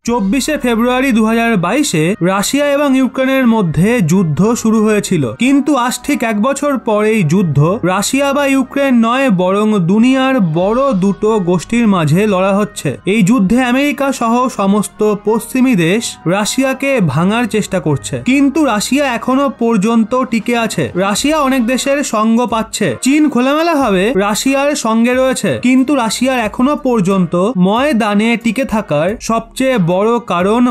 24 ফেব্রুয়ারি 2022-এ Russia এবং ইউক্রেনের মধ্যে যুদ্ধ শুরু হয়েছিল, কিন্তু আজ ঠিক এক বছর পর এই যুদ্ধ রাশিয়া বা ইউক্রেন নয়, বরং দুনিয়ার বড় দুটো গোষ্ঠীর মাঝে লড়া হচ্ছে। এই যুদ্ধে আমেরিকা সহ সমস্ত পশ্চিমী দেশ রাশিয়াকে ভাঙার চেষ্টা করছে, কিন্তু রাশিয়া এখনো পর্যন্ত টিকে আছে। রাশিয়া অনেক দেশের সঙ্গ পাচ্ছে। চীন খোলামেলাভাবে রাশিয়ার সঙ্গে রয়েছে, কিন্তু রাশিয়ার এখনো পর্যন্ত ময়দানে টিকে থাকার সবচেয়ে বড় কারণ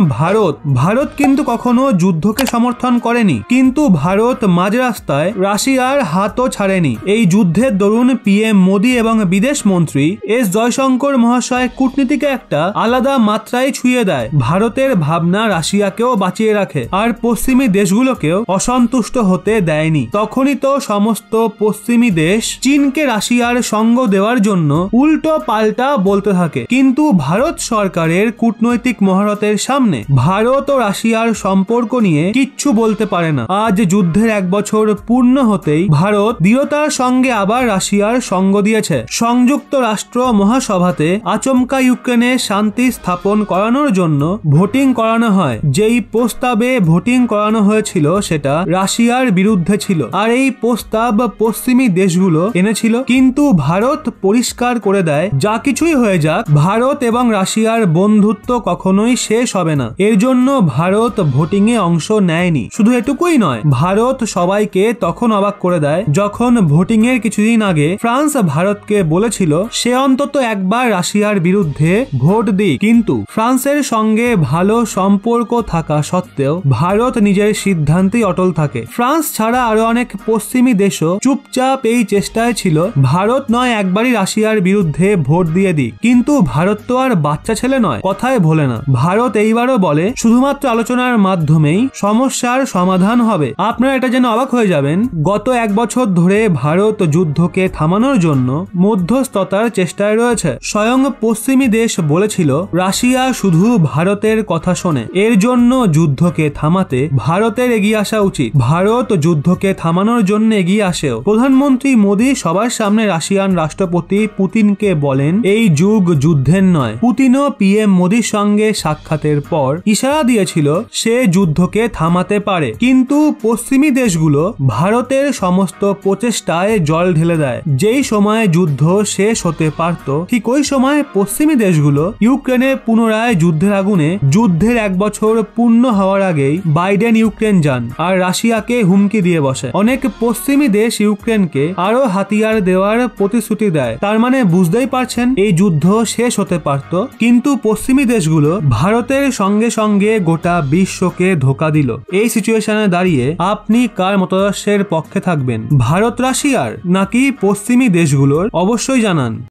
ভারত কিন্তু কখনো যুদ্ধকে সমর্থন করেনি, কিন্তু ভারত মাঝ রাস্তায় রাশিয়ার হাতও ছাড়েনি। এই যুদ্ধের দরুন পিএম মোদী এবং বিদেশ মন্ত্রী এস জয়শঙ্কর মহাশয় কূটনীতিকে একটা আলাদা মাত্রায় ছুঁয়ে দেয়। ভারতের ভাবনা রাশিয়াকেও বাঁচিয়ে রাখে আর পশ্চিমী দেশগুলোকেও অসন্তুষ্ট হতে দেয়নি। তখনই তো সমস্ত পশ্চিমী দেশ চীনকে রাশিয়ার সঙ্গ দেওয়ার জন্য উল্টো পাল্টা বলতে থাকে, কিন্তু ভারত সরকারের কূটনৈতিক মহারতের সামনে ভারত ও রাশিয়ার সম্পর্ক নিয়ে কিচ্ছু বলতে পারে না। আজ যুদ্ধের এক বছর পূর্ণ হতেই ভারত দৃঢ়তার সঙ্গে আবার রাশিয়ার সঙ্গ দিয়েছে। সংযুক্ত রাষ্ট্র মহাসভাতে আচমকা ইউক্রেনে শান্তি স্থাপন করানোর জন্য ভোটিং করানো হয়। যেই প্রস্তাবে ভোটিং করানো হয়েছিল সেটা রাশিয়ার বিরুদ্ধে ছিল, আর এই প্রস্তাব পশ্চিমী দেশগুলো এনেছিল। কিন্তু ভারত পরিষ্কার করে দেয়, যা কিছুই হয়ে যাক, ভারত এবং রাশিয়ার বন্ধুত্ব কখনোই শেষ হবে না। এর জন্য ভারত ভোটিং এ অংশ নেয়নি। শুধু এটুকুই নয়, ভারত সবাইকে তখন অবাক করে দেয় যখন ভোটিং এর কিছুদিন আগে ফ্রান্স ভারতকে বলেছিল সে অন্তত একবার রাশিয়ার বিরুদ্ধে ভোট দিক, কিন্তু ফ্রান্সের সঙ্গে ভালো সম্পর্ক থাকা সত্ত্বেও ভারত নিজের সিদ্ধান্তেই অটল থাকে। ফ্রান্স ছাড়া আরো অনেক পশ্চিমী দেশও চুপচাপ এই চেষ্টায় ছিল ভারত নয় একবারই রাশিয়ার বিরুদ্ধে ভোট দিয়ে দিক, কিন্তু ভারত তো আর বাচ্চা ছেলে নয়, কথায় ভোলে না। ভারত এইবারও বলে শুধুমাত্র আলোচনার মাধ্যমেই সমস্যার সমাধান হবে। আপনারা এটা যেন অবাক হয়ে যাবেন, গত এক বছর ধরে ভারত যুদ্ধকে থামানোর জন্য মধ্যস্থতার চেষ্টায় রয়েছে। স্বয়ং পশ্চিমী দেশ বলেছিল রাশিয়া শুধু ভারতের কথা শোনে, এর জন্য যুদ্ধকে থামাতে ভারতের এগিয়ে আসা উচিত। ভারত যুদ্ধকে থামানোর জন্য এগিয়ে আসেও প্রধানমন্ত্রী মোদী সবার সামনে রাশিয়ান রাষ্ট্রপতি পুতিনকে বলেন এই যুগ যুদ্ধের নয়। পুতিনও পিএম মোদীর সঙ্গে সাক্ষাতের পর ইশারা দিয়েছিল সে যুদ্ধকে থামাতে পারে, কিন্তু পশ্চিমী দেশগুলো ভারতের সমস্ত প্রচেষ্টায় জল ঢেলে দেয়। যেই সময়ে যুদ্ধ শেষ হতে পারত, ঠিক ওই সময় পশ্চিমী দেশগুলো ইউক্রেনে পুনরায় যুদ্ধের আগুনে যুদ্ধের এক বছর পূর্ণ হওয়ার আগেই বাইডেন ইউক্রেন যান আর রাশিয়াকে হুমকি দিয়ে বসে। অনেক পশ্চিমী দেশ ইউক্রেনকে আরো হাতিয়ার দেওয়ার প্রতিশ্রুতি দেয়। তার মানে বুঝতেই পারছেন এই যুদ্ধ শেষ হতে পারত, কিন্তু পশ্চিমী দেশগুলো ভারতের সঙ্গে সঙ্গে গোটা বিশ্বকে ধোঁকা দিল। এই সিচুয়েশনে দাঁড়িয়ে আপনি কার মতাদর্শের পক্ষে থাকবেন, ভারত রাশিয়ার নাকি পশ্চিমী দেশগুলোর? অবশ্যই জানান।